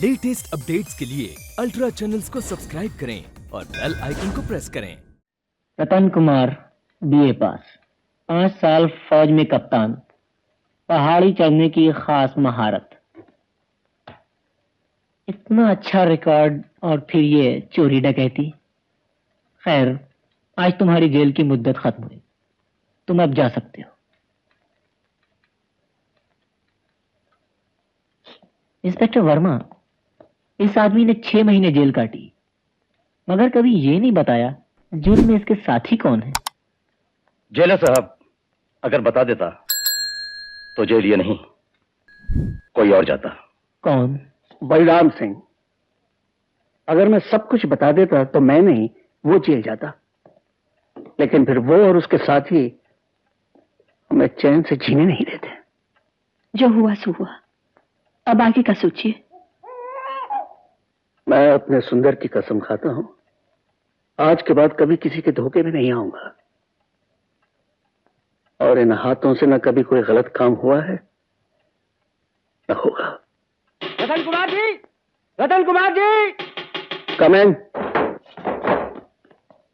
Latest updates के लिए ultra channels को सब्सक्राइब करें और बेल आइकन को प्रेस करें। रतन कुमार, बीए पास, 5 साल फौज में कप्तान, पहाड़ी चढ़ने की खास महारत। इतना अच्छा रिकॉर्ड और फिर ये चोरी डकैती। खैर, आज तुम्हारी जेल की मुद्दत खत्म हुई, तुम अब जा सकते हो। इंस्पेक्टर वर्मा, इस आदमी ने 6 महीने जेल काटी, मगर कभी ये नहीं बताया जुर्म में इसके साथी कौन है। जेलर साहब, अगर बता देता तो जेल ये नहीं कोई और जाता। कौन? बलराम सिंह। अगर मैं सब कुछ बता देता तो मैं नहीं, वो जेल जाता। लेकिन फिर वो और उसके साथी हमें चैन से जीने नहीं देते। जो हुआ सो हुआ, अब आगे का सोचिए। मैं अपने सुंदर की कसम खाता हूं, आज के बाद कभी किसी के धोखे में नहीं आऊंगा। और इन हाथों से न कभी कोई गलत काम हुआ है न होगा। रतन कुमार जी, रतन कुमार जी। कम इन।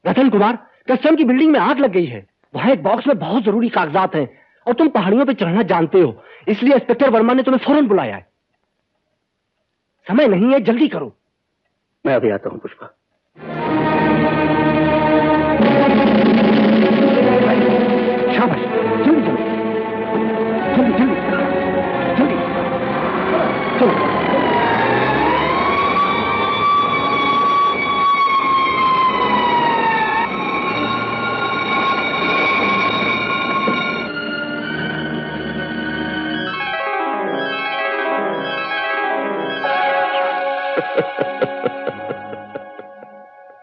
रतन कुमार, कस्टम की बिल्डिंग में आग लग गई है। वहां एक बॉक्स में बहुत जरूरी कागजात हैं और तुम पहाड़ियों पे चढ़ना जानते हो, इसलिए इंस्पेक्टर वर्मा ने तुम्हें फौरन बुलाया है। समय नहीं है, जल्दी करो। मैं अभी आता हूं पुष्पा। शाबाश, जल्दी चलो, जल्दी जल्दी जल्दी चलो।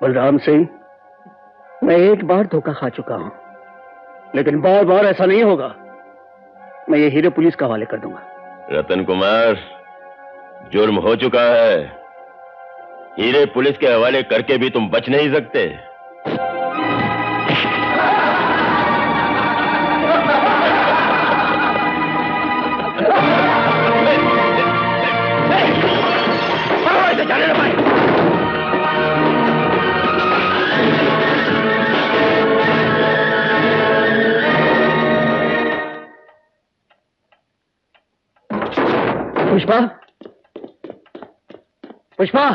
बलराम सिंह, मैं एक बार धोखा खा चुका हूं, लेकिन बार बार ऐसा नहीं होगा। मैं ये हीरे पुलिस का हवाले कर दूंगा। रतन कुमार, जुर्म हो चुका है। हीरे पुलिस के हवाले करके भी तुम बच नहीं सकते। पुष्पा, पुष्पा।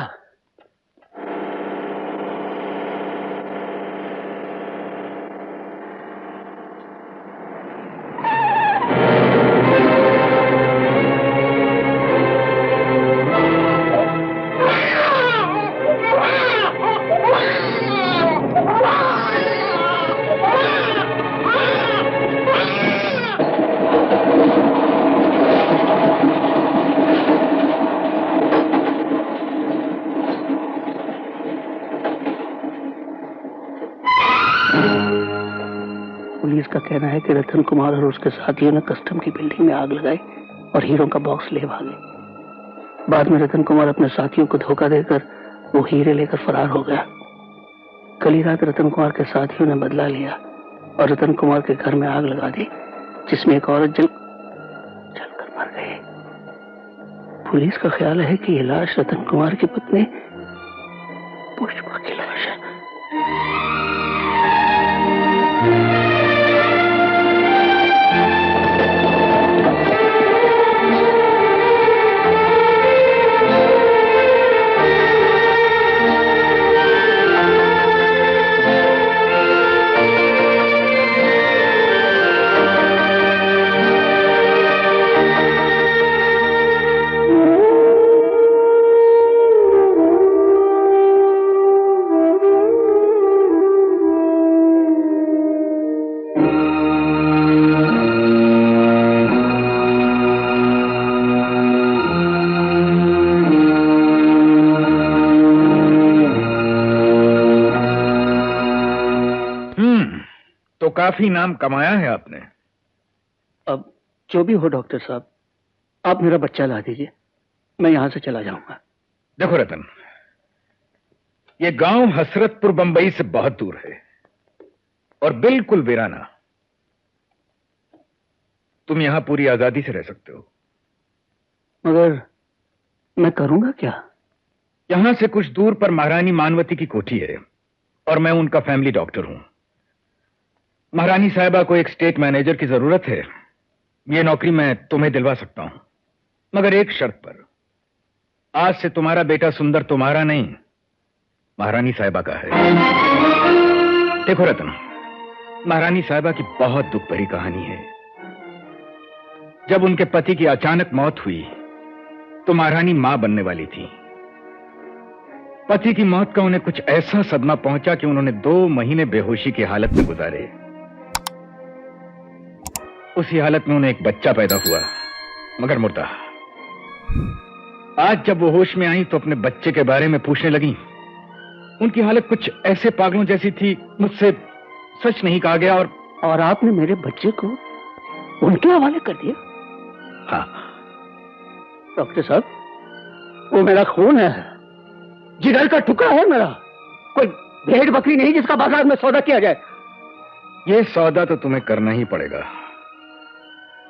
पुलिस का कहना है कि रतन कुमार और उसके साथियों ने कस्टम की बिल्डिंग में आग लगाई और हीरों का बॉक्स ले भागे। बाद में रतन कुमार अपने साथियों को धोखा देकर वो हीरे लेकर फरार हो गया। कल ही रात रतन कुमार के साथियों ने बदला लिया और रतन कुमार के घर में आग लगा दी, जिसमें एक औरत जलकर मर गई। पुलिस का ख्याल है कि ये लाश रतन कुमार की पत्नी पुष्पा की लाश है। तो काफी नाम कमाया है आपने। अब जो भी हो डॉक्टर साहब, आप मेरा बच्चा ला दीजिए, मैं यहां से चला जाऊंगा। देखो रतन, ये गांव हसरतपुर बंबई से बहुत दूर है और बिल्कुल वीराना। तुम यहां पूरी आजादी से रह सकते हो। मगर मैं करूंगा क्या? यहां से कुछ दूर पर महारानी मानवती की कोठी है और मैं उनका फैमिली डॉक्टर हूं। महारानी साहिबा को एक स्टेट मैनेजर की जरूरत है। यह नौकरी मैं तुम्हें दिलवा सकता हूं, मगर एक शर्त पर। आज से तुम्हारा बेटा सुंदर तुम्हारा नहीं, महारानी साहिबा का है। देखो रतन, महारानी साहिबा की बहुत दुख भरी कहानी है। जब उनके पति की अचानक मौत हुई तो महारानी मां बनने वाली थी। पति की मौत का उन्हें कुछ ऐसा सदमा पहुंचा कि उन्होंने 2 महीने बेहोशी की हालत में गुजारे। उसी हालत में उन्हें एक बच्चा पैदा हुआ, मगर मुर्दा। आज जब वो होश में आई तो अपने बच्चे के बारे में पूछने लगी। उनकी हालत कुछ ऐसे पागलों जैसी थी, मुझसे सच नहीं कहा गया। और आपने मेरे बच्चे को उनके हवाले कर दिया? हाँ डॉक्टर साहब, वो मेरा खून है, जिगर का टुकड़ा है मेरा। कोई भेड़ बकरी नहीं जिसका बाजार में सौदा किया जाए। ये सौदा तो तुम्हें करना ही पड़ेगा।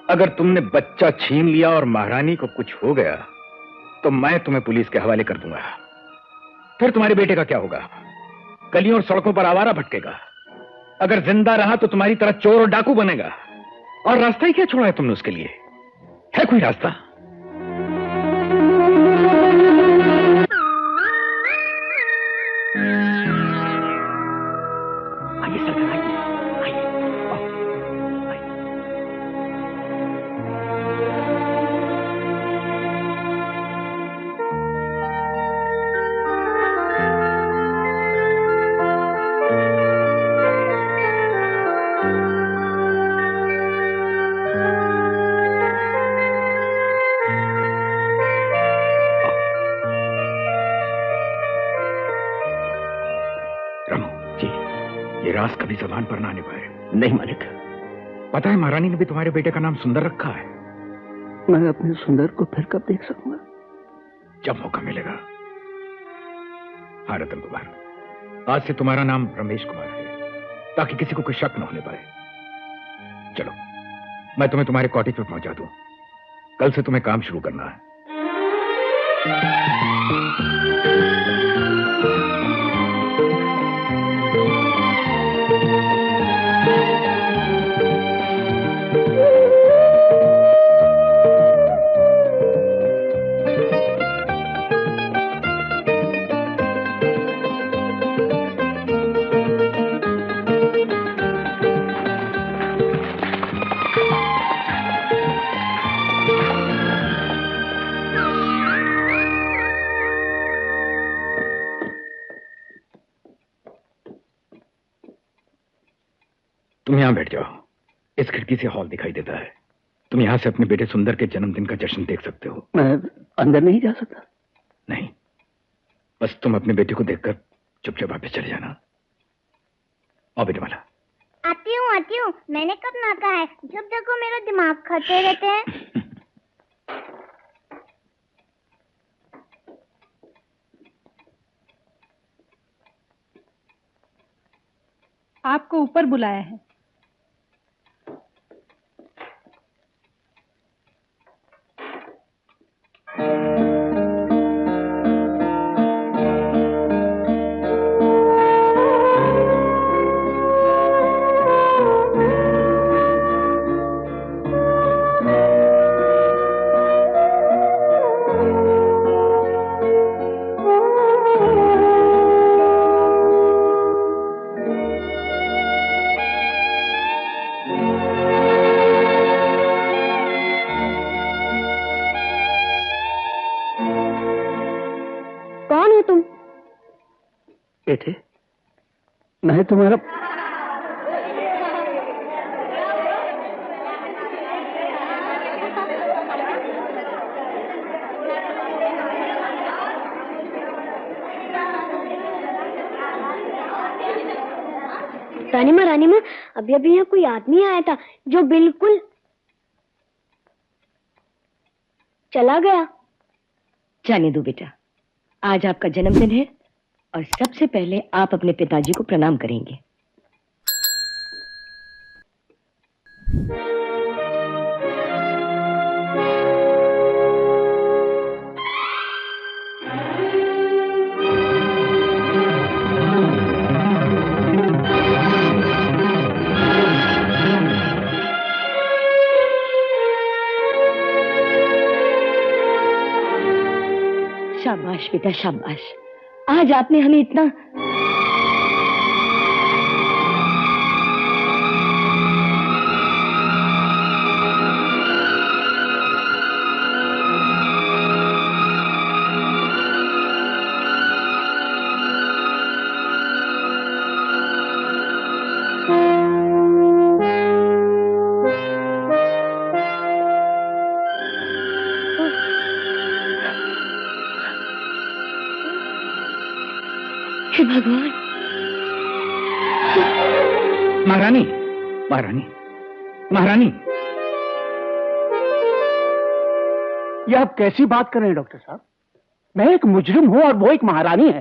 अगर तुमने बच्चा छीन लिया और महारानी को कुछ हो गया तो मैं तुम्हें पुलिस के हवाले कर दूंगा। फिर तुम्हारे बेटे का क्या होगा? गलियों और सड़कों पर आवारा भटकेगा। अगर जिंदा रहा तो तुम्हारी तरह चोर और डाकू बनेगा। और रास्ता ही क्या छोड़ा है तुमने उसके लिए? है कोई रास्ता? आइए सरकार, आइए, आइए। ये राज कभी जबान पर ना आने पाए। नहीं मालिक। पता है महारानी ने भी तुम्हारे बेटे का नाम सुंदर रखा है। मैं अपने सुंदर को फिर कब देख सकूंगा? जब मौका मिलेगा। हाँ रतन कुमार, आज से तुम्हारा नाम रमेश कुमार है, ताकि किसी को कोई शक न होने पाए। चलो, मैं तुम्हें तुम्हारे कॉटेज पर पहुंचा दूं। कल से तुम्हें काम शुरू करना है। तुम यहां बैठ जाओ। इस खिड़की से हॉल दिखाई देता है। तुम यहां से अपने बेटे सुंदर के जन्मदिन का जश्न देख सकते हो। मैं अंदर नहीं जा सकता? नहीं, बस तुम अपने बेटे को देखकर चुपचाप वापस चले जाना। और बेटे वाला, आती हूँ। मैंने कब ना कहा है, जब देखो मेरा दिमाग खाते रहते हैं। आपको ऊपर बुलाया है। बेटे, मैं तुम्हारा रानीमा, अभी अभी यहाँ कोई आदमी आया था जो बिल्कुल चला गया। जाने दो बेटा, आज आपका जन्मदिन है और सबसे पहले आप अपने पिताजी को प्रणाम करेंगे। शाबाश बेटा शाबाश। आज आपने हमें इतना हे भगवान। महारानी, महारानी, महारानी, ये आप कैसी बात कर रहे हैं डॉक्टर साहब? मैं एक मुजरिम हूं और वो एक महारानी है,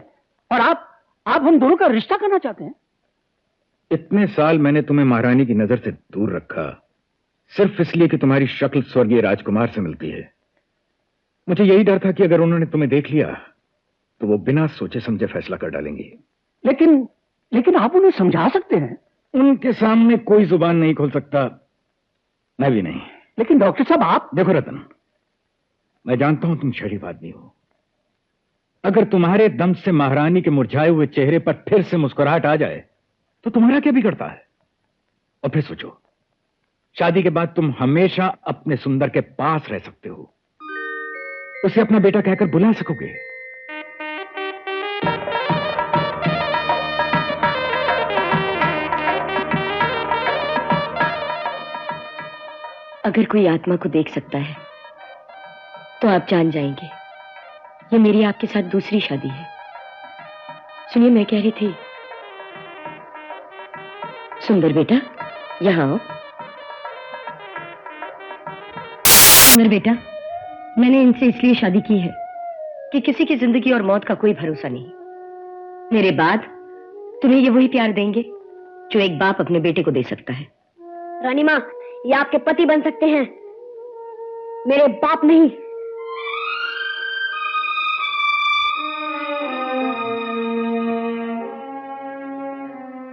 और आप हम दोनों का रिश्ता करना चाहते हैं? इतने साल मैंने तुम्हें महारानी की नजर से दूर रखा, सिर्फ इसलिए कि तुम्हारी शक्ल स्वर्गीय राजकुमार से मिलती है। मुझे यही डर था कि अगर उन्होंने तुम्हें देख लिया तो वो बिना सोचे समझे फैसला कर डालेंगी। लेकिन आप उन्हें समझा सकते हैं। उनके सामने कोई जुबान नहीं खोल सकता, मैं भी नहीं। लेकिन डॉक्टर साहब आप देखो रतन, मैं जानता हूं तुम शरीफ आदमी हो। अगर तुम्हारे दम से महारानी के मुरझाए हुए चेहरे पर फिर से मुस्कुराहट आ जाए तो तुम्हारा क्या बिगड़ता है? और फिर सोचो, शादी के बाद तुम हमेशा अपने सुंदर के पास रह सकते हो, उसे अपना बेटा कहकर बुला सकोगे। अगर कोई आत्मा को देख सकता है तो आप जान जाएंगे ये मेरी आपके साथ दूसरी शादी है। सुनिए, मैं कह रही थी, सुंदर बेटा यहां आओ। सुंदर बेटा, मैंने इनसे इसलिए शादी की है कि किसी की जिंदगी और मौत का कोई भरोसा नहीं। मेरे बाद तुम्हें ये वही प्यार देंगे जो एक बाप अपने बेटे को दे सकता है। रानी माँ, ये आपके पति बन सकते हैं, मेरे बाप नहीं।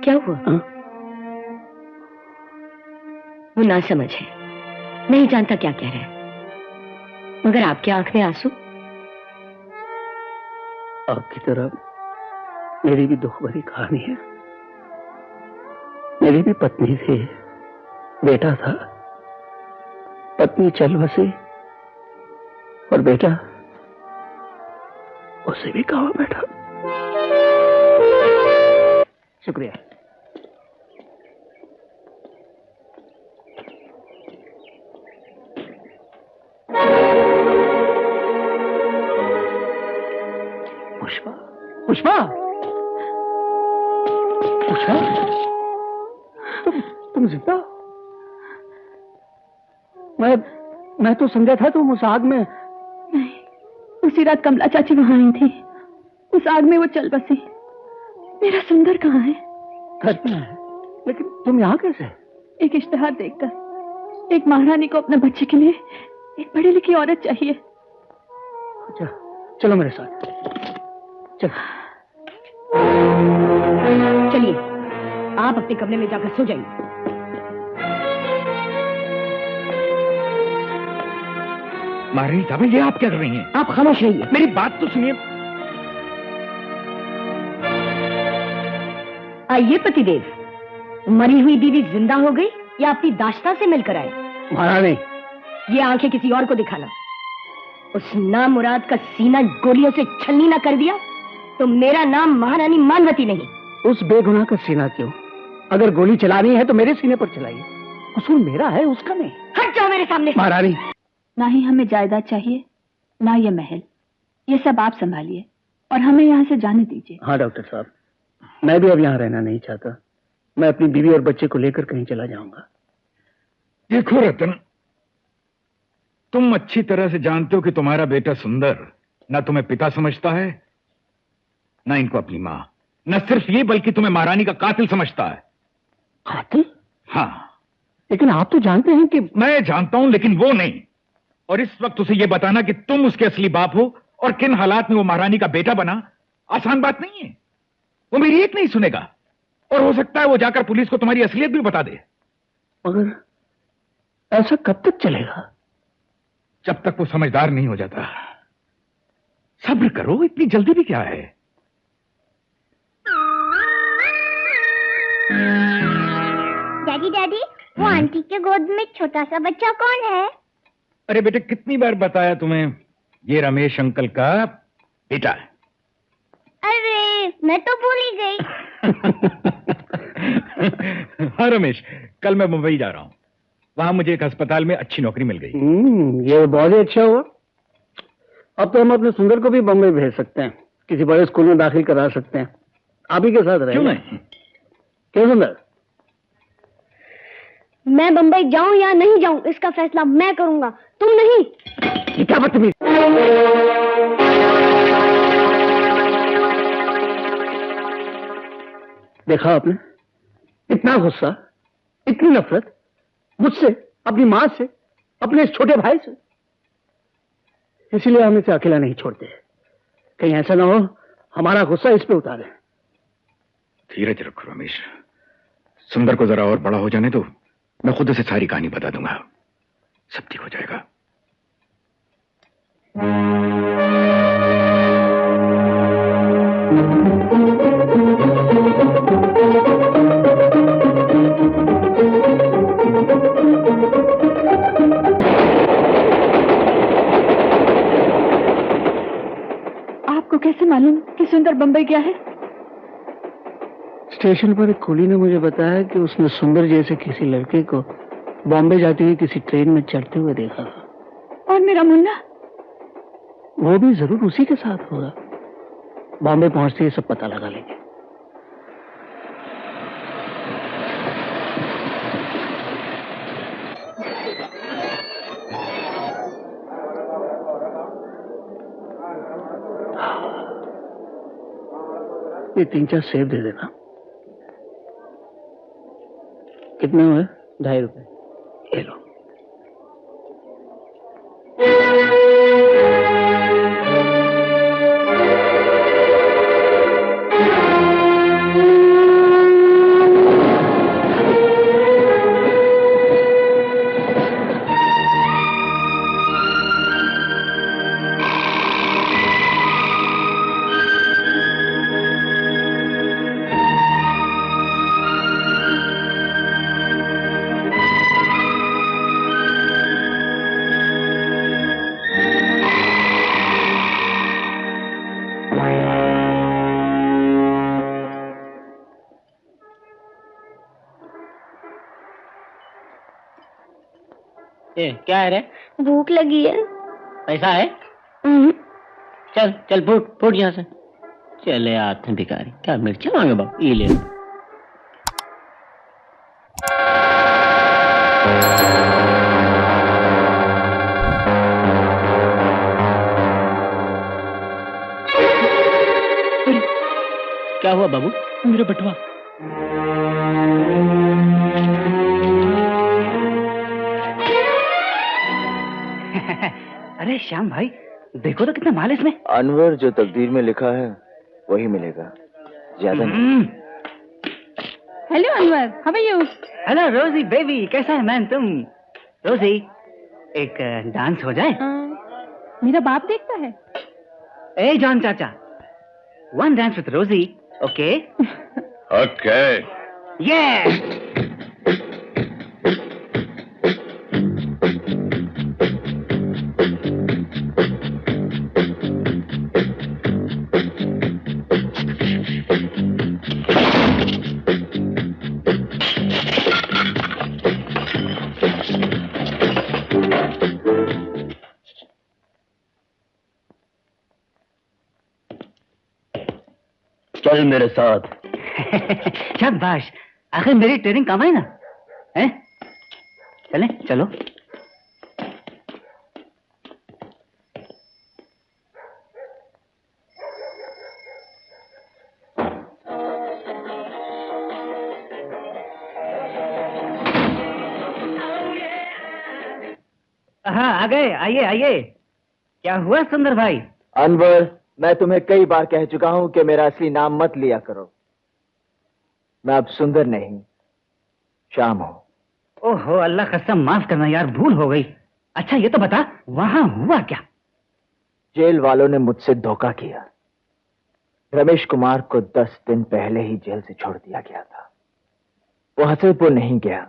क्या हुआ? वो नासमझ है, नहीं जानता क्या कह रहा है, मगर आपकी आंख में आंसू। आपकी तरह मेरी भी दुख भरी कहानी है। मेरी भी पत्नी थी, बेटा था, पत्नी चल बसी और बेटा उसे भी कहा बैठा। शुक्रिया। पुष्पा, पुष्पा, पुष्पा, तुम जिंदा? मैं तो समझा था तुम उस आग में। नहीं, उसी रात कमला चाची वहां आई थी, उस आग में वो चल बसी। मेरा सुंदर कहाँ है? घर में है, लेकिन तुम यहाँ कैसे? एक इश्तिहार देखकर एक महारानी को अपने बच्चे के लिए एक पढ़ी लिखी औरत चाहिए। अच्छा, चलो मेरे साथ। चलिए, आप अपने कमरे में जाकर सो जाइए। महारानी साहब, ये आप क्या कर रही हैं? आप खामोश रहिए। मेरी बात तो सुनिए। आइए पतिदेव, मरी हुई बीवी जिंदा हो गई या अपनी दाश्ता से मिलकर आए? महारानी, ये आंखें किसी और को दिखाना। उस नामुराद का सीना गोलियों से छलनी ना कर दिया तो मेरा नाम महारानी मानवती नहीं। उस बेगुनाह का सीना क्यों? अगर गोली चलानी है तो मेरे सीने पर चलाइए, कसूर मेरा है, उसका नहीं। हट जाओ मेरे सामने से। महारानी, ना ही हमें जायदाद चाहिए, ना ये महल, ये सब आप संभालिए और हमें यहाँ से जाने दीजिए। हाँ डॉक्टर साहब, मैं भी अब यहाँ रहना नहीं चाहता। मैं अपनी बीवी और बच्चे को लेकर कहीं चला जाऊंगा। देखो रतन, तुम अच्छी तरह से जानते हो कि तुम्हारा बेटा सुंदर ना तुम्हें पिता समझता है, ना इनको अपनी मां। न सिर्फ ये, बल्कि तुम्हें महारानी का कातिल समझता है। कातिल? हाँ, लेकिन आप तो जानते हैं कि। मैं जानता हूं, लेकिन वो नहीं। और इस वक्त उसे यह बताना कि तुम उसके असली बाप हो और किन हालात में वो महारानी का बेटा बना, आसान बात नहीं है। वो मेरी एक नहीं सुनेगा और हो सकता है वो जाकर पुलिस को तुम्हारी असलियत भी बता दे। मगर ऐसा कब तक चलेगा? जब तक वो समझदार नहीं हो जाता। सब्र करो, इतनी जल्दी भी क्या है? डैडी डैडी, वो आंटी के गोद में छोटा सा बच्चा कौन है? अरे बेटे, कितनी बार बताया तुम्हें, ये रमेश अंकल का बेटा है। अरे मैं तो भूल ही गई। हाँ रमेश, कल मैं मुंबई जा रहा हूँ। वहां मुझे एक अस्पताल में अच्छी नौकरी मिल गई। ये बहुत ही अच्छा हुआ। अब तो हम अपने सुंदर को भी बम्बई भेज सकते हैं, किसी बड़े स्कूल में दाखिल करा सकते हैं। आप ही के साथ रहेगा। क्यों नहीं? क्यों सुंदर? मैं बम्बई जाऊं या नहीं जाऊं, इसका फैसला मैं करूंगा, तुम नहीं। ये क्या बदतमीज! देखा आपने, इतना गुस्सा, इतनी नफरत मुझसे, अपनी मां से, अपने इस छोटे भाई से। इसीलिए हम इसे अकेला नहीं छोड़ते, कहीं ऐसा ना हो हमारा गुस्सा इस पे उतारे। धीरज रखो रमेश, सुंदर को जरा और बड़ा हो जाने दो, मैं खुद उसे सारी कहानी बता दूंगा, सब ठीक हो जाएगा। आपको कैसे मालूम कि सुंदर बम्बई गया है? स्टेशन पर एक कुली ने मुझे बताया कि उसने सुंदर जैसे किसी लड़के को बॉम्बे जाती हुई किसी ट्रेन में चढ़ते हुए देखा था। और मेरा मुन्ना? वो भी जरूर उसी के साथ होगा। बॉम्बे पहुंचते ही सब पता लगा लेंगे। ये 3-4 सेब दे देना। कितने हुए? 2.5 रुपए। ये लो। क्या है रे? भूख लगी है। पैसा है? चल चल, फूट फूट यहाँ से। चले आते हैं भिखारी, क्या मिर्ची मांगे बाबू, ये ले। क्या हुआ बाबू? मेरा बटुआ। अरे श्याम भाई, देखो तो कितना माल है इसमें। अनवर, जो तकदीर में लिखा है वही मिलेगा, ज्यादा नहीं। Hello Anwar, how are you? Hello Rosie baby, कैसा है मैन तुम? रोजी, एक डांस हो जाए? मेरा बाप देखता है। ए जॉन चाचा, वन डांस विथ रोजी, ओके? ओके। ये चल मेरे साथ। शाबाश, आखिर मेरी ट्रेनिंग काम आई ना? हैं? चले चलो। हाँ आ गए, आइए आइए। क्या हुआ सुंदर भाई? अनवर, मैं तुम्हें कई बार कह चुका हूं कि मेरा असली नाम मत लिया करो। मैं अब सुंदर नहीं, श्याम हूं। ओहो, अल्लाह कसम, माफ करना यार, भूल हो गई। अच्छा ये तो बता, वहां हुआ क्या? जेल वालों ने मुझसे धोखा किया। रमेश कुमार को 10 दिन पहले ही जेल से छोड़ दिया गया था। वो हसरतपुर नहीं गया,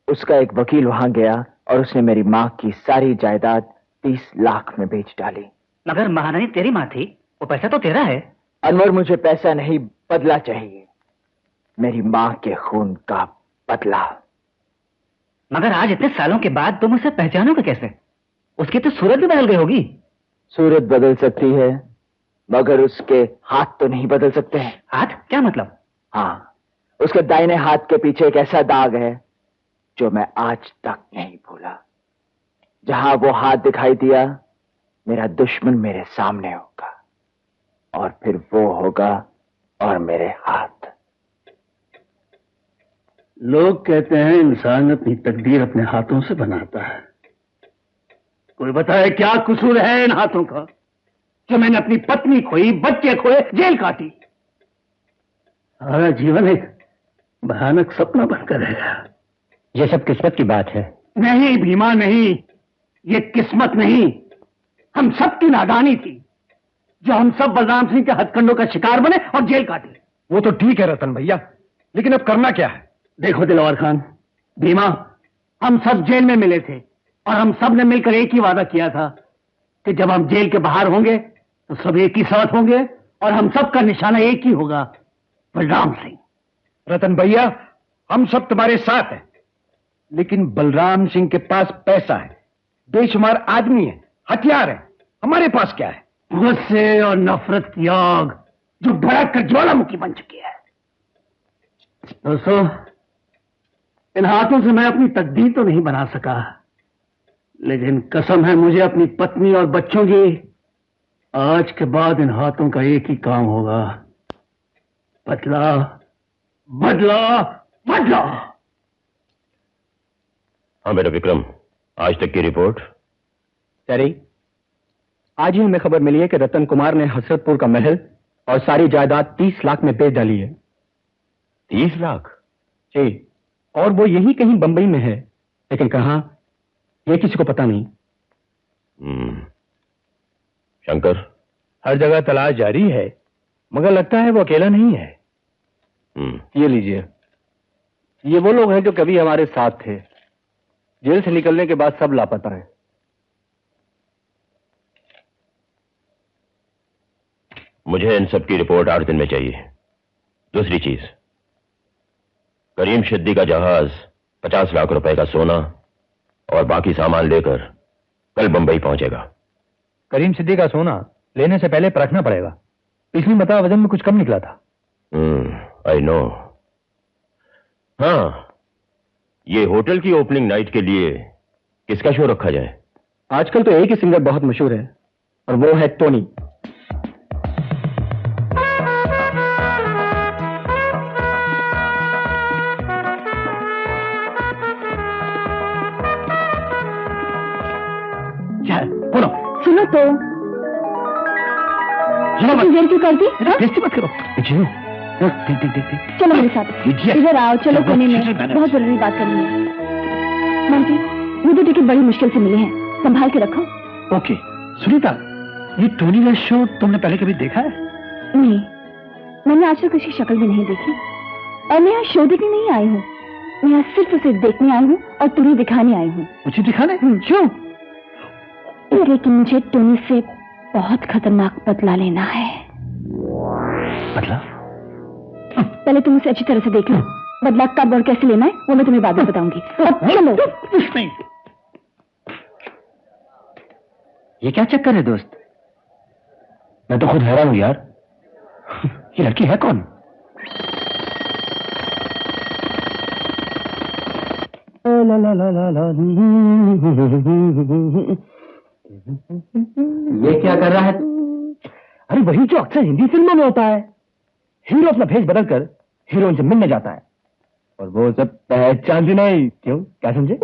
उसका एक वकील वहां गया और उसने मेरी मां की सारी जायदाद 30 लाख में बेच डाली। मगर महारानी तेरी माँ थी, वो पैसा तो तेरा है। अनवर, मुझे पैसा नहीं, बदला चाहिए, मेरी मां के खून का बदला। मगर आज इतने सालों के बाद तुम उसे पहचानोगे कैसे? उसकी तो सूरत भी बदल गई होगी। सूरत बदल सकती है, मगर उसके हाथ तो नहीं बदल सकते हैं। हाथ? क्या मतलब? हाँ, उसके दाहिने हाथ के पीछे एक ऐसा दाग है जो मैं आज तक नहीं भूला। जहां वो हाथ दिखाई दिया, मेरा दुश्मन मेरे सामने होगा, और फिर वो होगा और मेरे हाथ। लोग कहते हैं इंसान अपनी तकदीर अपने हाथों से बनाता है। कोई बताए क्या कसूर है इन हाथों का जो मैंने अपनी पत्नी खोई, बच्चे खोए, जेल काटी। सारा जीवन एक भयानक सपना बनकर रहेगा। ये सब किस्मत की बात है। नहीं भीमा, नहीं, ये किस्मत नहीं, हम सब की नादानी थी जो हम सब बलराम सिंह के हथकंडों का शिकार बने और जेल काटे। वो तो ठीक है रतन भैया, लेकिन अब करना क्या है? देखो दिलवर खान, भीमा, हम सब जेल में मिले थे और हम सब ने मिलकर एक ही वादा किया था कि जब हम जेल के बाहर होंगे तो सब एक ही साथ होंगे और हम सब का निशाना एक ही होगा, बलराम सिंह। रतन भैया, हम सब तुम्हारे साथ हैं, लेकिन बलराम सिंह के पास पैसा है, बेशुमार आदमी है, हथियार है, हमारे पास क्या है? गुस्से और नफरत की आग जो भड़क कर ज्वालामुखी बन चुकी है। दोस्तों, इन हाथों से मैं अपनी तकदीर तो नहीं बना सका, लेकिन कसम है मुझे अपनी पत्नी और बच्चों की, आज के बाद इन हाथों का एक ही काम होगा, बदला, बदला, बदला। हाँ बेटा विक्रम, आज तक की रिपोर्ट? सरी, आज ही हमें खबर मिली है कि रतन कुमार ने हसरतपुर का महल और सारी जायदाद 30 लाख में बेच डाली है। 30 लाख? जी, और वो यही कहीं बंबई में है, लेकिन कहां ये किसी को पता नहीं। शंकर? हर जगह तलाश जारी है, मगर लगता है वो अकेला नहीं है। ये लीजिए, ये वो लोग हैं जो कभी हमारे साथ थे, जेल से निकलने के बाद सब लापता हैं। मुझे इन सब की रिपोर्ट 8 दिन में चाहिए। दूसरी चीज, करीम सिद्दी का जहाज 50 लाख रुपए का सोना और बाकी सामान लेकर कल बंबई पहुंचेगा। करीम सिद्दी का सोना लेने से पहले परखना पड़ेगा। पिछली मता वजन में कुछ कम निकला था। I know. हाँ, ये होटल की ओपनिंग नाइट के लिए किसका शो रखा जाए? आजकल तो एक ही सिंगर बहुत मशहूर है, और वो है टोनी। सुनो तो, देर क्यों कर दी? मत करो। चलो मेरे साथ, इधर आओ, चलो कोने में, बहुत जरूरी बात करनी है। मंटी, मुझे टिकट बड़ी मुश्किल से मिले हैं, संभाल के रखो। ओके। सुनीता, ये टोनी का शो तुमने पहले कभी देखा है? नहीं, मैंने आज तक उसकी शक्ल भी नहीं देखी, और मैं यहाँ शो देखने नहीं आई हूँ, मैं यहाँ सिर्फ उसे देखने आई हूँ और तुम्हें दिखाने आई हूँ। मुझे दिखाने? क्यों? इसलिए कि मुझे टोनी से बहुत खतरनाक बदला लेना है। बदला? पहले तुम उसे अच्छी तरह से देख लो, बदला कब और कैसे लेना है वो मैं तुम्हें बाद में बताऊंगी। चलो। नहीं। ये क्या चक्कर है दोस्त? मैं तो खुद हैरान हूं यार, ये लड़की है कौन? ला ला ला ला ला। ये क्या कर रहा है? अरे वही जो अक्सर हिंदी फिल्मों में होता है, हीरो अपना भेष बदलकर हीरोइन से मिलने जाता है और वो सब पहचान भी नहीं। क्यों, क्या समझे?